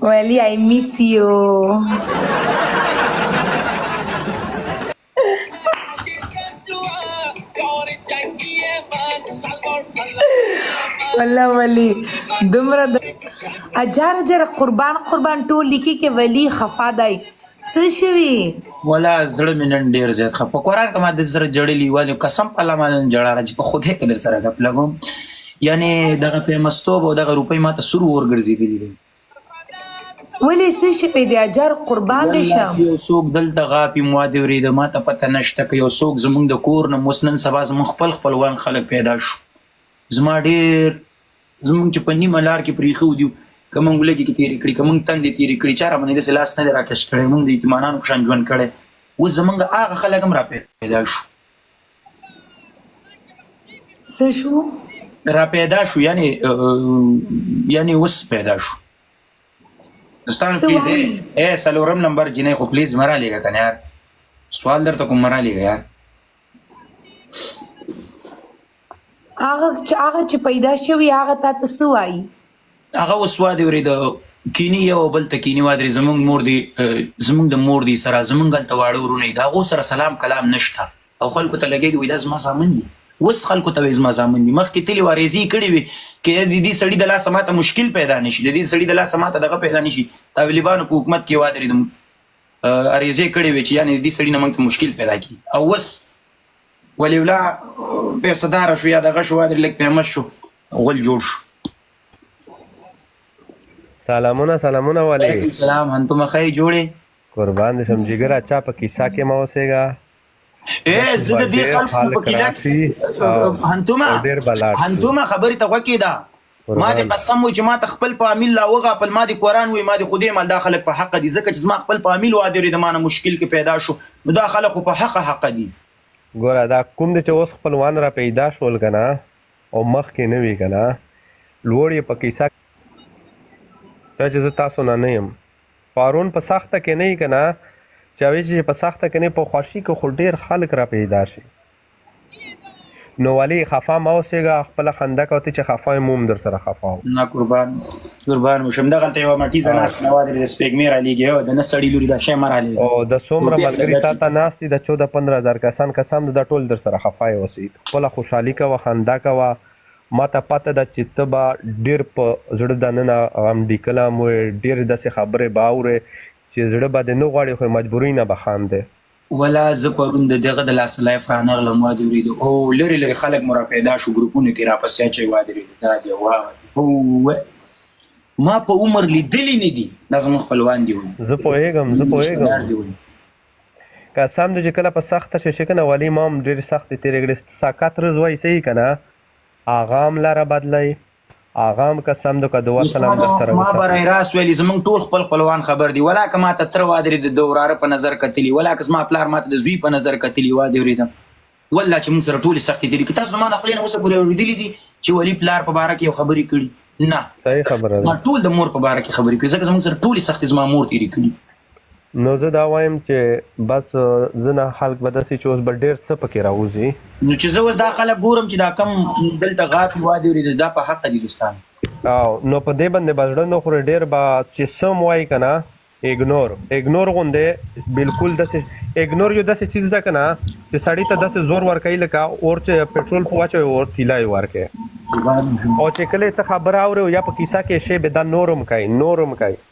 Wally, I miss you. والله ولي دومره اجار قربان ټول لیکي کې ولی خفا دی څه شوي ولا زړه مې نن ډېر زیات ښه په قرآن کې ما د سره جړلي ولې قسم په الله باندې نن ژړا راځي په خدای کې در سره ګپ لګوم یعنې دغه پیمستوب او دغه روپۍ ما ته سور ورګرځېدلي دي ولې څه شوي دی اجار قربان دې شم یو څوک دلته غاپي ما دې ورېده ما ته پته نشته که یو څوک زموږ د کور نه اوس نن سبا زموږ خپلوان خلک پیدا شو زما ډېر زموږ چې په نیمه لار کې پرېښي ودي که موږ لږې کې تېرې کړي که موږ تندې تېرې کړي چا راباندې داسې لاس نه دی راکش کړی موږ د یتیمانانو په شان ژوند کړی اوس زموږ هغه خلک هم را پیدا شو څه شو را پیدا شو یعنی اوس پیدا شو استانو پلیز څلورم نمبر جنۍ خو پلیز مه رالیږه که نه یار سوال درته کوم مه رالیږه یار هغه چې پیدا شوي هغه تا ته څه وایي هغه اوس وادي ورېده کینی یو بل ته کینی وادرې زموږ د مور دی سره زموږ هلته واړه ورونه دي د هغو سره سلام کلام نشته او خلکو ته لګېږي وایي دا زما زامن دي اوس خلکو ته وایي زما زامن دي مخکې تلي وارېزې یې کړې وي که د دې سړي د لاسه ماته مشکل پیدا نه شي د دې سړي د لاسه ماته دغه پیدا نه شي طالبانو په حکومت کې وادرېدم اریزې کړې وې چې یعنې د دې سړي نه موږ ته مشکل پیدا کړي او اوس ولي الله پیسهداره شو یا دغه شو وادرې لږ فیمس شو غول جوړ شو سلامونه ولی سلام هنتو مخی جوړې قربان دې شم جګر اچا په کیسه کې ما اوسېږه زه د دې خلکو په کیله هنتومه خبرې ته غوږ کېده ما دې قسم وي چې ما ته خپل په امیل لا وغاپل ما دې قرآن وي ما دې خدای مال دا خلک په حقه دي ځکه چې زما خپل په امیل وادرېده ما نه مشکل کې پیدا شو نو دا خلک خو په حقه دي ګوره دا کوم دی چې اوس خپلوان را پیدا شول که نه او مخکې نه وي که نه لوړ یې په کیسه دا چې زه تاسو نه یم پارون په سخته کې نه یي که نه چې هغې چې په سخته کې نه په خوښي کې خو ډېر خلک را پیدا شي نو ولې خفا مه اوسېږه خپله خنده کوه ته چې خفا یم موم در سره خفا و نه قربان مشم دغلته یوه مټیزه ناسته ده وادرې د سپېږمې رالیږي او د نه سړي لوري دا شی مه رالیږي او د څومره ملګري تا ته ناست دي د 14-15 هزار کسان دا ټول در سره خفا یې اوسئ خپله خوشحالي کوه خندا کوه ما ته پته ده چې ته به ډېر په زړه دننه غمډي کلام وې ډېرې داسې خبرې به اورې چې زړه به دې نه غواړي خو مجبورۍ نه به خاندې ولا زه پرون د دغه د لاسه لایف رانغلم وادرېدو او لرې خلک مو را پیدا شو ګروپونو کې راپسې اچوي وادرېدو دا دی واغه ما په عمر لیدلي نه دي دا زموږ خپلوان دي زه پوهېږم قسم دی چې کله په سخته شي که نه ولي ما هم ډېرې سختې تېرې کړې ساکت رز وایي صحیح که نه آغام لاره بدلی آغام قسم دو که دو سلام در سره ما برای راست ویلي زمونږ ټول خپل خپلوان خبر دي ولا که ما ته تره وادرېده د وراره په نظر کتلي ولا که زما پلار ما ته د زوی په نظر کتلي وادرېدم والله چې موږ سره ټولې سختې تېرې کړي تاسو زما نه خولې نه اوسه پورې اورېدلي دي چې ولي پلار په باره کې یو خبرې کړي نه صحیح خبره ما ټول د مور په باره کې خبرې کړي ځکه زموږ سره ټولې سختې زما مور تېرې کړي نو زه دا وایم چې بس زه نه خلک به داسې چې اوس به ډېر څه پکې راوځي نو چې زه اوس دا خلک ګورم چې دا کم دلته غاپي وادرېده دا په حقه دي دوستان او نو په دې باندې به زړه نه خورې ډېر به چې څه هم وایي که نه اګنور غوندې بالکل داسې اګنور یو داسې څیز ده که نه چې سړي ته داسې زور ورکوي لکه اور چې پټرول په واچوي اور تیلا یې ورکوي او چې کله یې څه خبره اورې یا په کیسه کې شی به دا نورم کوي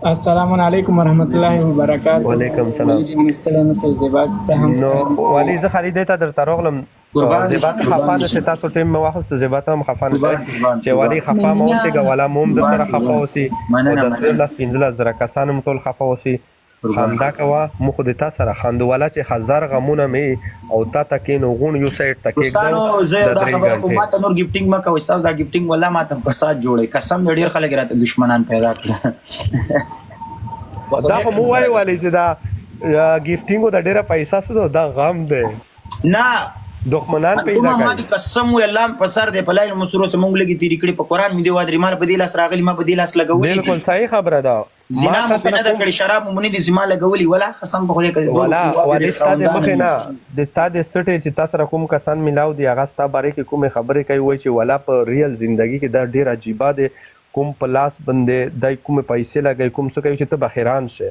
السلام علیکم ورحمت الله وبرکاته وعلیکم سلام ستړی نشئ زیبا ستا هم نو ولي زه خالي دی ته درته راغلم زیبا ته خفا نه شي تاسو ټیم مې واخیسته زیبا ته هم خفا نه شي چې ولي خفا مه اوسېږه ولا مو هم در سره خفا اوسي او 10-15 زره کسان هم ټول خفا اوسي خندا کوه مو خو د تا سره خندو والا چې 1000 غمونه مې او تا ته کېنو غون یو سایډ ته کېږدم زه دا خبره کوم ما ته نور ګفټینګ مه کوئ ستاسو دا ګفټینګ والله ما ته فساد جوړوي قسم دی ډېر خلک راته دشمنان پیدا کړه دا خو مو وایي والی چې دا ګفټینګو د ډېره پیسه څه ده دا غم دی نه دښمنان پیدا کوي ما دې قسم وي الله په سر دی په لاین مسرو سره مونږ لګي تیری کړي په قرآن مې دی وادرې ما په دې لاس راغلی ما په دې لاس لګولي بالکل صحیح خبره ده زنا مو په نه ده کړې شراب مو نه دي زما لګولي ولا قسم په خدای کوي ولا ولې ستا د مخې نه د تا د سټې چې تا سره کوم کسان ملاو دي هغه ستا باره کې کومې خبرې کوي وایي چې ولا په ریل زندګي کې دا ډېر عجیبه دی کوم په لاس باندې دای کومې پیسې لګوي کوم څه کوي چې ته به حیران شې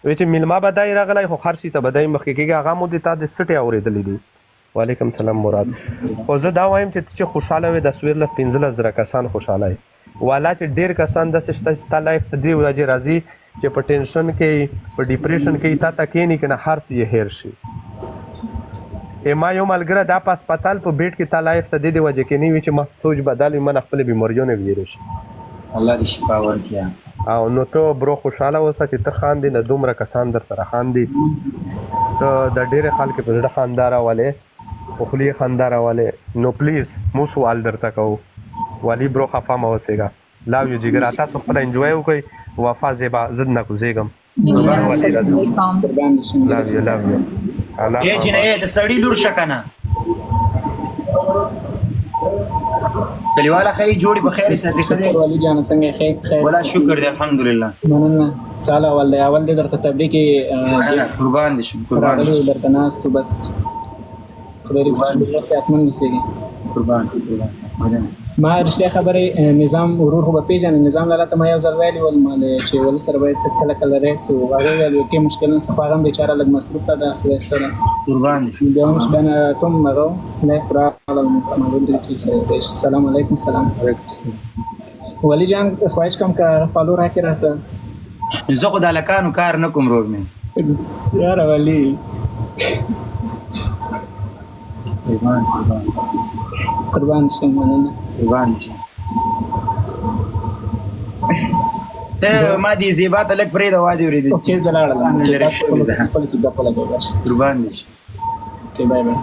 وایي چې میلمه به دای راغلی خو هر شي ته به دای مخکې کېږي هغه مو د تا د سټې اورېدلی دي وعلیکم سلام مراد خو زه دا وایم چې ته چې خوشحاله وې د 15,000 کسان خوشحاله وي والا چې ډېر کسان داسې شته چې ستا لایف ته دې ورځې راځي چې په ټینشن کې په ډیپریشن کې تا ته کښېني که نه هر څه یې هیر شي ما یو ملګری دا په هسپتال په بیډ کې تا لایف ته دې وجې کې نه وي چې ما سوچ بدل وي من خپلې بیماریو نه ویرې شي الله دې شفا ورکړي او نو ته برو خوشحاله اوسه چې ته خاندې نه دومره کسان در سره خاندي ته د ډېرې خلکو په زړه خندا راولې په خولې یې خندا راولې نو پلیز موږ سوال درته کوو والي برو خفه مه اوسېږه لاو یو جګره تاسو خپله انجوای وکړئ وفا زیبا زه نه کوزېږم لاو یو اے جنې د سړی لور شکنه کلیواله خی جوړي په خیر سره خدای ولی جان څنګه خیر ولا شکر دې الحمدلله مننه سال اول دی اول دې درته تبلیغ قربان دې شم قربان دې درته ناس تو بس خدای دې صحتمند وسیږي قربان ما رښتیا خبرې نظام ورور خو به پیژنې نظام لاله ته ما یو ځل ویلي ول مال چې ولي سره باید کله کله رئیس او هغه ویل کې مشکل نه څه خو هغه هم بیچاره لږ مصروف ده خدای سره قربان دې بیا هم شبانه کوم هغه نه فرا على المتمرد چې السلام علیکم سلام علیکم ولی جان خواهش کوم که فالو راکې راته زه خو د هلکانو کار نه کوم رور مې یاره ولی قربان شم مننه قربان شم ته ما دې زیبا ته لږ پرېږده وادي ورېدې اوکې زه لاړم خپل کې ګپ لګوي قربان دې اوکې بای بای